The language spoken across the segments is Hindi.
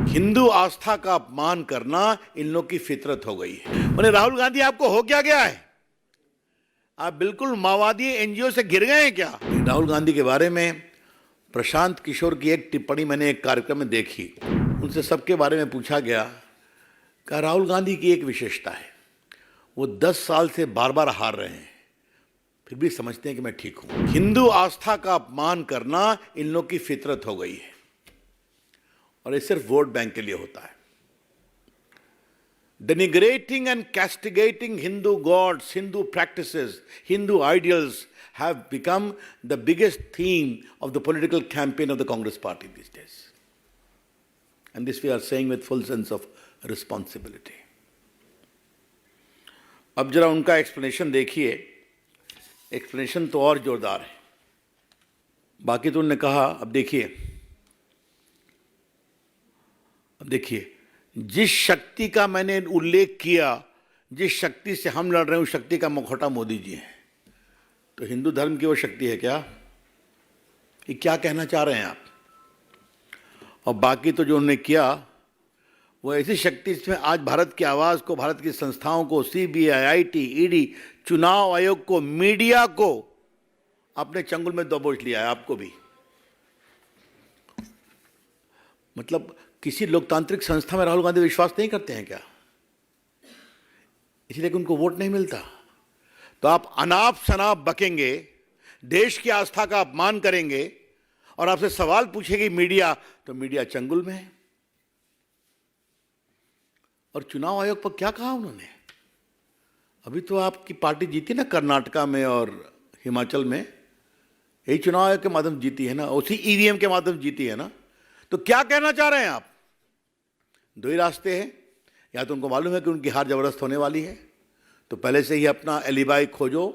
हिंदू आस्था का अपमान करना इन लोग की फितरत हो गई है। बोले राहुल गांधी आपको हो क्या गया है? आप बिल्कुल माओवादी एनजीओ से गिर गए हैं क्या? राहुल गांधी के बारे में प्रशांत किशोर की एक टिप्पणी मैंने एक कार्यक्रम में देखी। उनसे सबके बारे में पूछा गया कि राहुल गांधी की एक विशेषता है, वो 10 साल से बार बार हार रहे हैं, फिर भी समझते हैं कि मैं ठीक हूं। हिंदू आस्था का अपमान करना इन लोग की फितरत हो गई है और ये सिर्फ वोट बैंक के लिए होता है। Denigrating and castigating Hindu gods, Hindu practices, Hindu ideals have become the biggest theme of the political campaign of the Congress party these days. And this we are saying with full sense of responsibility. अब जरा उनका एक्सप्लेनेशन देखिए, एक्सप्लेनेशन तो और जोरदार है। बाकी तो उन्होंने कहा, अब देखिए जिस शक्ति का मैंने उल्लेख किया, जिस शक्ति से हम लड़ रहे हैं, उस शक्ति का मुखौटा मोदी जी है। तो हिंदू धर्म की वो शक्ति है क्या? ये क्या कहना चाह रहे हैं आप? और बाकी तो जो उन्होंने किया वो ऐसी शक्ति जिसमें आज भारत की आवाज को, भारत की संस्थाओं को, सीबीआई, आईटी, ईडी, चुनाव आयोग को, मीडिया को अपने चंगुल में दबोच लिया है, आपको भी। मतलब किसी लोकतांत्रिक संस्था में राहुल गांधी विश्वास नहीं करते हैं क्या? इसलिए कि उनको वोट नहीं मिलता। तो आप अनाप शनाप बकेंगे, देश की आस्था का अपमान करेंगे और आपसे सवाल पूछेगी मीडिया, तो मीडिया चंगुल में है। और चुनाव आयोग पर क्या कहा उन्होंने? अभी तो आपकी पार्टी जीती ना कर्नाटका में और हिमाचल में, यही चुनाव आयोग के माध्यम जीती है ना, उसी ईवीएम के माध्यम जीती है ना। तो क्या कहना चाह रहे हैं आप? दो ही रास्ते हैं, या तो उनको मालूम है कि उनकी हार जबरदस्त होने वाली है तो पहले से ही अपना एलिबाई खोजो,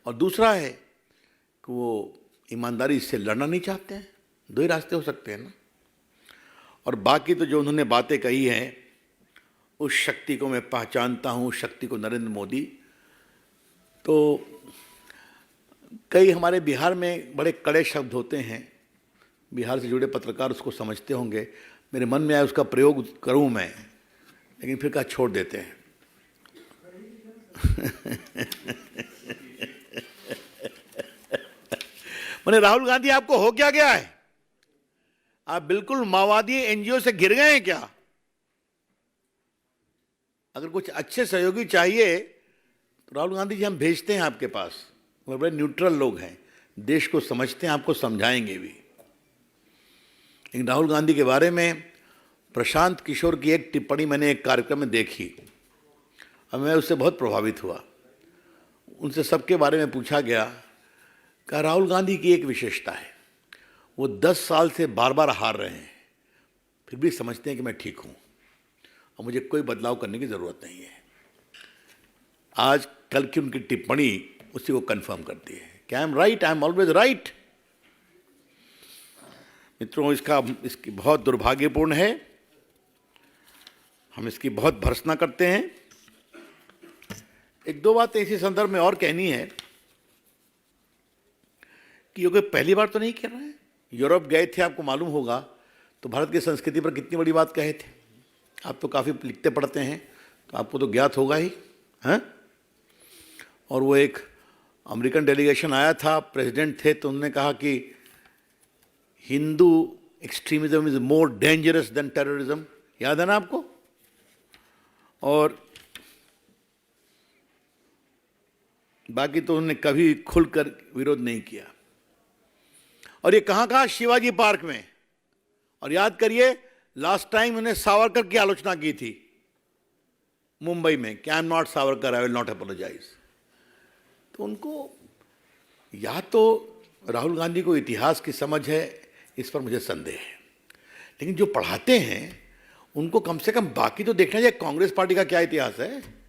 और दूसरा है कि वो ईमानदारी से लड़ना नहीं चाहते हैं। दो ही रास्ते हो सकते हैं ना। और बाकी तो जो उन्होंने बातें कही हैं, उस शक्ति को मैं पहचानता हूँ, उस शक्ति को नरेंद्र मोदी। तो कई हमारे बिहार में बड़े कड़े शब्द होते हैं, बिहार से जुड़े पत्रकार उसको समझते होंगे। मेरे मन में आया उसका प्रयोग करूं मैं, लेकिन फिर कहा छोड़ देते हैं। मैंने राहुल गांधी आपको हो क्या गया है? आप बिल्कुल माओवादी एनजीओ से गिर गए हैं क्या? अगर कुछ अच्छे सहयोगी चाहिए तो राहुल गांधी जी हम भेजते हैं आपके पास। वो बड़े न्यूट्रल लोग हैं, देश को समझते हैं, आपको समझाएंगे भी। लेकिन राहुल गांधी के बारे में प्रशांत किशोर की एक टिप्पणी मैंने एक कार्यक्रम में देखी और मैं उससे बहुत प्रभावित हुआ। उनसे सबके बारे में पूछा गया कि राहुल गांधी की एक विशेषता है, वो 10 साल से बार बार हार रहे हैं, फिर भी समझते हैं कि मैं ठीक हूँ और मुझे कोई बदलाव करने की ज़रूरत नहीं है। आज कल की उनकी टिप्पणी उसी को कंफर्म करती है कि I M right, I am always right. मित्रों, इसकी बहुत दुर्भाग्यपूर्ण है, हम इसकी बहुत भर्त्सना करते हैं। एक दो बातें इसी संदर्भ में और कहनी है कि ये कोई पहली बार तो नहीं कह रहे हैं। यूरोप गए थे, आपको मालूम होगा, तो भारत की संस्कृति पर कितनी बड़ी बात कहे थे। आप तो काफ़ी लिखते पढ़ते हैं, तो आपको तो ज्ञात होगा ही, हैं? और वो एक अमेरिकन डेलीगेशन आया था, प्रेसिडेंट थे, तो उन्होंने कहा कि Hindu extremism is more dangerous than terrorism. याद है ना आपको? और बाकी तो उन्होंने कभी खुलकर विरोध नहीं किया। और ये कहाँ कहाँ? शिवाजी पार्क में। और याद करिए, लास्ट टाइम उन्होंने सावरकर की आलोचना की थी मुंबई में कि I am not Savarkar, I will not apologise. तो उनको, या तो राहुल गांधी को इतिहास की समझ है, इस पर मुझे संदेह है, लेकिन जो पढ़ाते हैं उनको कम से कम बाकी तो देखना चाहिए, कांग्रेस पार्टी का क्या इतिहास है।